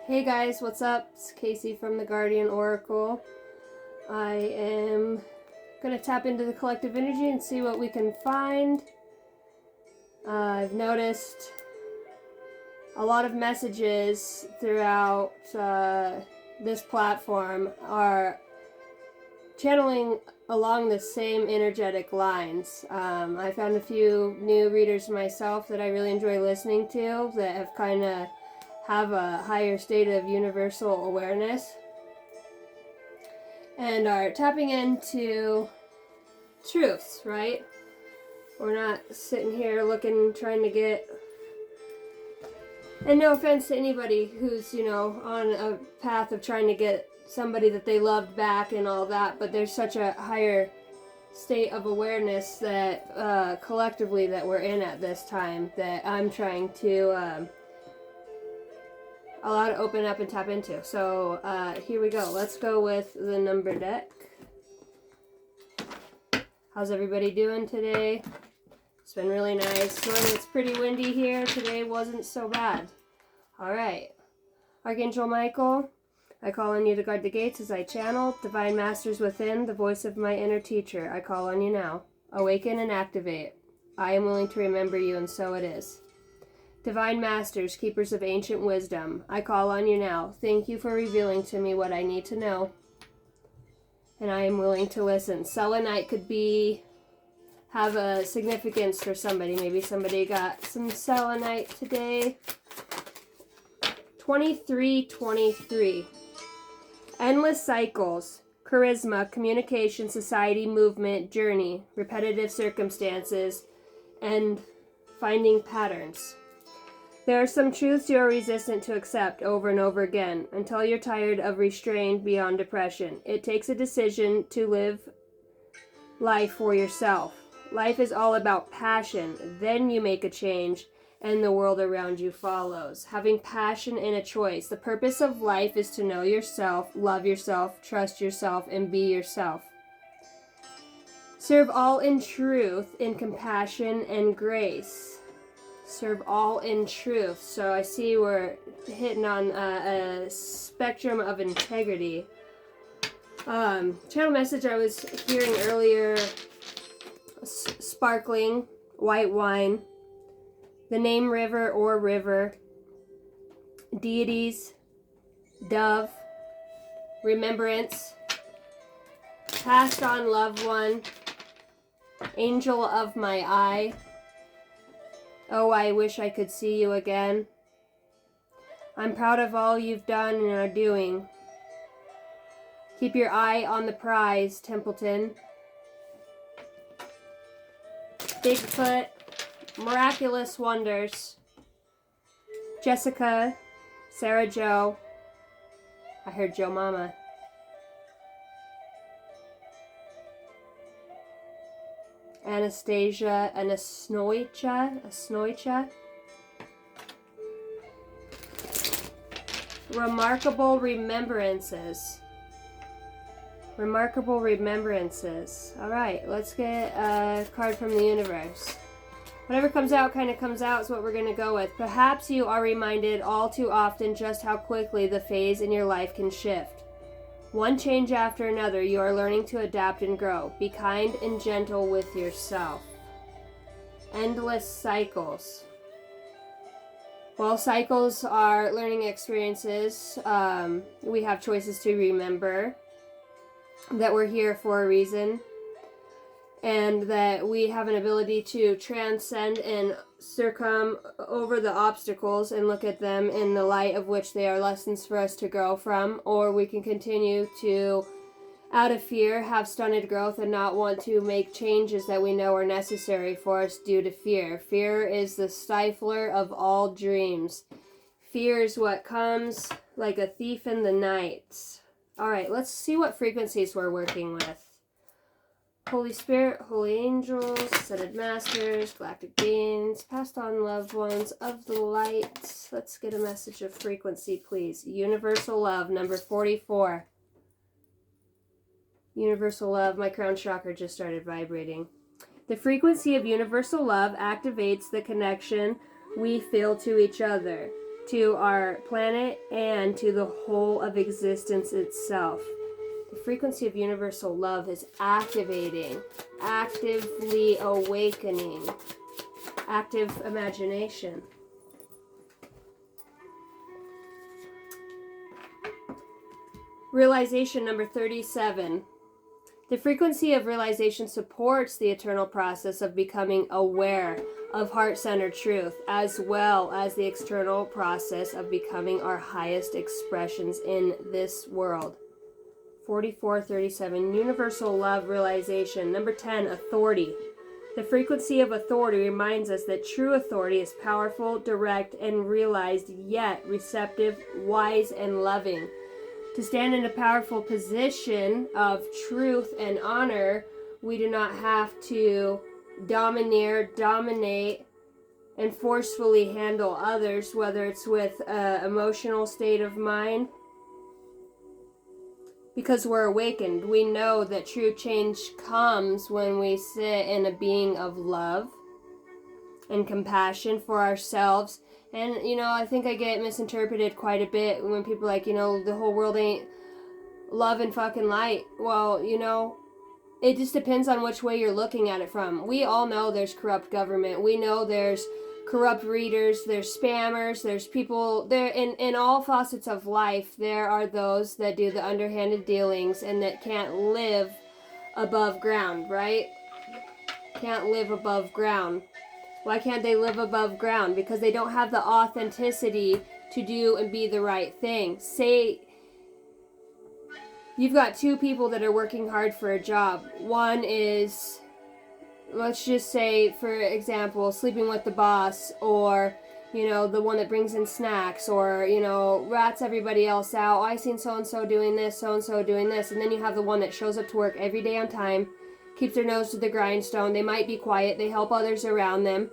Hey guys, what's up? It's Casey from the Guardian Oracle. I am going to tap into the collective energy and see what we can find. I've noticed a lot of messages throughout this platform are channeling along the same energetic lines. I found a few new readers myself that I really enjoy listening to that have kind of have a higher state of universal awareness and are tapping into truths, right? We're not sitting here trying to get, and no offense to anybody who's, on a path of trying to get somebody that they loved back and all that, but there's such a higher state of awareness that collectively that we're in at this time that I'm trying to allow to open up and tap into. So here we go. Let's go with the number deck. How's everybody doing today? It's been really nice. Normally it's pretty windy here. Today wasn't so bad. All right. Archangel Michael, I call on you to guard the gates as I channel. Divine Masters within, the voice of my inner teacher, I call on you now. Awaken and activate. I am willing to remember you, and so it is. Divine Masters, keepers of ancient wisdom, I call on you now. Thank you for revealing to me what I need to know, and I am willing to listen. Selenite could have a significance for somebody. Maybe somebody got some selenite today. 2323. Endless cycles. Charisma, communication, society, movement, journey, repetitive circumstances, and finding patterns. There are some truths you are resistant to accept over and over again until you're tired of restrained beyond depression. It takes a decision to live life for yourself. Life is all about passion. Then you make a change and the world around you follows. Having passion and a choice. The purpose of life is to know yourself, love yourself, trust yourself, and be yourself. Serve all in truth, in compassion and grace. Serve all in truth. So I see we're hitting on a spectrum of integrity. Channel message I was hearing earlier, sparkling, white wine, the name river or river, deities, dove, remembrance, passed on loved one, angel of my eye. Oh, I wish I could see you again. I'm proud of all you've done and are doing. Keep your eye on the prize, Templeton. Bigfoot, miraculous wonders. Jessica, Sarah Jo. I heard Joe Mama. Anastasia, Asnoicha. Remarkable remembrances. Remarkable remembrances. Alright, let's get a card from the universe. Whatever comes out kind of comes out is what we're going to go with. Perhaps you are reminded all too often just how quickly the phase in your life can shift. One change after another, you are learning to adapt and grow. Be kind and gentle with yourself. Endless cycles. Well, cycles are learning experiences. We have choices to remember that we're here for a reason, and that we have an ability to transcend and circum over the obstacles and look at them in the light of which they are lessons for us to grow from, or we can continue to, out of fear, have stunted growth and not want to make changes that we know are necessary for us due to fear. Fear is the stifler of all dreams. Fear is what comes like a thief in the night. All right, let's see what frequencies we're working with. Holy Spirit, Holy Angels, Ascended Masters, Galactic Beings, passed on loved ones of the light. Let's get a message of frequency, please. Universal Love, number 44. Universal Love, my crown chakra just started vibrating. The frequency of universal love activates the connection we feel to each other. to our planet and to the whole of existence itself. The frequency of universal love is activating, actively awakening, active imagination. Realization number 37. The frequency of realization supports the eternal process of becoming aware of heart-centered truth, as well as the external process of becoming our highest expressions in this world. 4437. Universal love realization. Number 10. Authority. The frequency of authority reminds us that true authority is powerful, direct, and realized, yet receptive, wise, and loving. To stand in a powerful position of truth and honor, we do not have to domineer, dominate, and forcefully handle others, whether it's with an emotional state of mind. Because we're awakened, we know that true change comes when we sit in a being of love and compassion for ourselves. And, I think I get misinterpreted quite a bit when people are like, the whole world ain't love and fucking light. Well, it just depends on which way you're looking at it from. We all know there's corrupt government. We know there's corrupt readers, there's spammers, there's people there in all facets of life. There are those that do the underhanded dealings and that can't live above ground, right? Can't live above ground. Why can't they live above ground? Because they don't have the authenticity to do and be the right thing. Say you've got two people that are working hard for a job. One is, let's just say, for example, sleeping with the boss, or, the one that brings in snacks, or, rats everybody else out. Oh, I seen so-and-so doing this, so-and-so doing this. And then you have the one that shows up to work every day on time, keeps their nose to the grindstone. They might be quiet. They help others around them.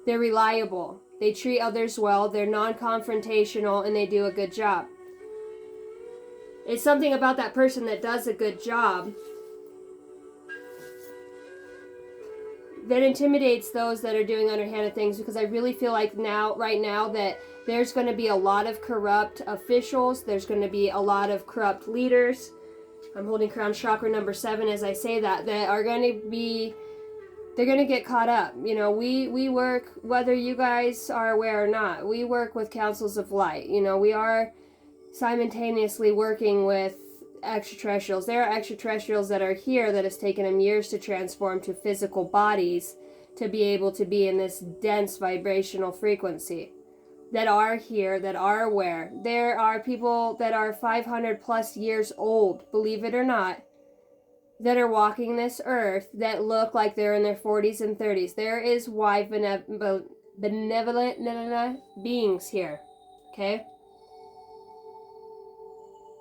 They're reliable. They treat others well. They're non-confrontational, and they do a good job. It's something about that person that does a good job that intimidates those that are doing underhanded things, because I really feel like right now, that there's going to be a lot of corrupt officials. There's going to be a lot of corrupt leaders. I'm holding crown chakra number 7 as I say that are going to be, they're going to get caught up. We work, whether you guys are aware or not, we work with councils of light. We are simultaneously working with extraterrestrials. There are extraterrestrials that are here that has taken them years to transform to physical bodies to be able to be in this dense vibrational frequency, that are here, that are aware. There are people that are 500 plus years old, believe it or not, that are walking this earth that look like they're in their 40s and 30s. There is wide benevolent beings here, okay?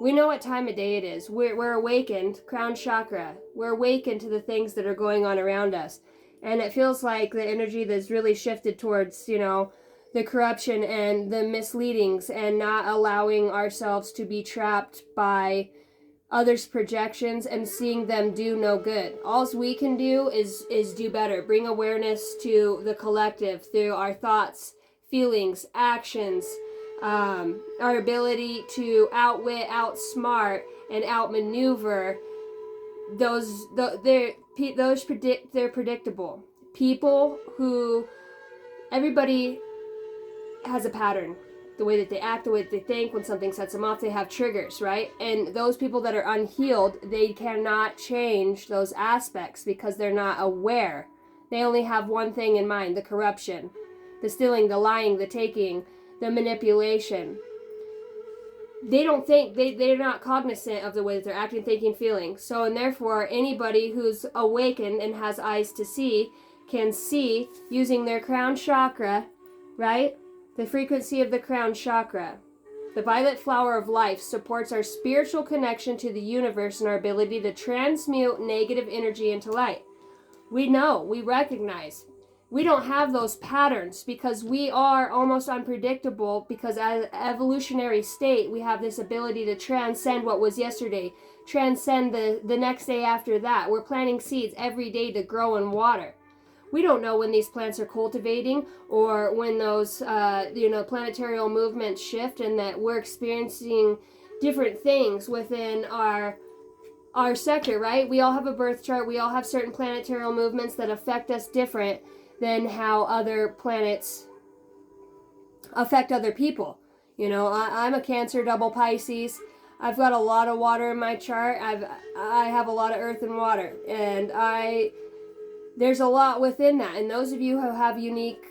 We know what time of day it is. We're awakened, crown chakra. We're awakened to the things that are going on around us. And it feels like the energy that's really shifted towards, the corruption and the misleadings, and not allowing ourselves to be trapped by others' projections and seeing them do no good. All we can do is do better. Bring awareness to the collective through our thoughts, feelings, actions, our ability to outwit, outsmart, and outmaneuver they're predictable. People who, everybody has a pattern. The way that they act, the way that they think, when something sets them off, they have triggers, right? And those people that are unhealed, they cannot change those aspects because they're not aware. They only have one thing in mind: the corruption, the stealing, the lying, the taking, the manipulation. They don't think, they're not cognizant of the way that they're acting, thinking, feeling. So, and therefore, anybody who's awakened and has eyes to see can see using their crown chakra, right? The frequency of the crown chakra. The violet flower of life supports our spiritual connection to the universe and our ability to transmute negative energy into light. We know, we recognize, we don't have those patterns because we are almost unpredictable, because as an evolutionary state, we have this ability to transcend what was yesterday, transcend the next day after that. We're planting seeds every day to grow and water. we don't know when these plants are cultivating or when those planetary movements shift, and that we're experiencing different things within our sector, right? We all have a birth chart. We all have certain planetary movements that affect us different than how other planets affect other people. I'm a Cancer, double Pisces. I've got a lot of water in my chart. I have a lot of earth and water, and there's a lot within that. And those of you who have unique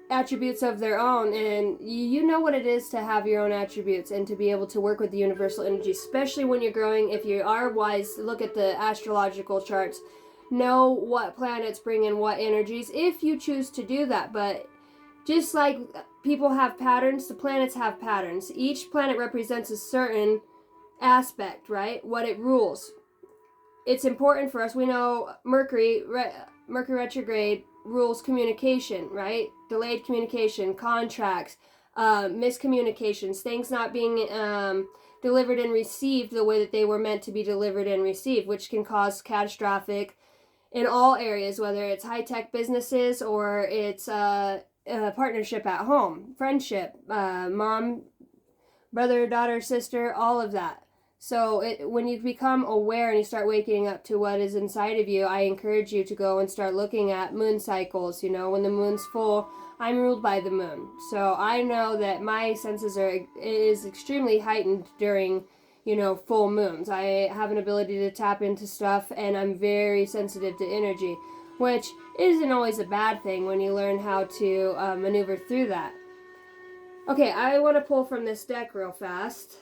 attributes of their own, and you know what it is to have your own attributes and to be able to work with the universal energy, especially when you're growing. If you are wise, look at the astrological charts. Know what planets bring in what energies if you choose to do that. But just like people have patterns, the planets have patterns. Each planet represents a certain aspect, right? What it rules. It's important for us. We know Mercury retrograde rules communication, right? Delayed communication, contracts, miscommunications, things not being delivered and received the way that they were meant to be delivered and received, which can cause catastrophic in all areas, whether it's high-tech businesses or it's partnership at home, friendship, mom, brother, daughter, sister, all of that. So when you become aware and you start waking up to what is inside of you, I encourage you to go and start looking at moon cycles. When the moon's full, I'm ruled by the moon. So I know that my senses is extremely heightened during, full moons. I have an ability to tap into stuff, and I'm very sensitive to energy, which isn't always a bad thing when you learn how to maneuver through that. Okay, I want to pull from this deck real fast.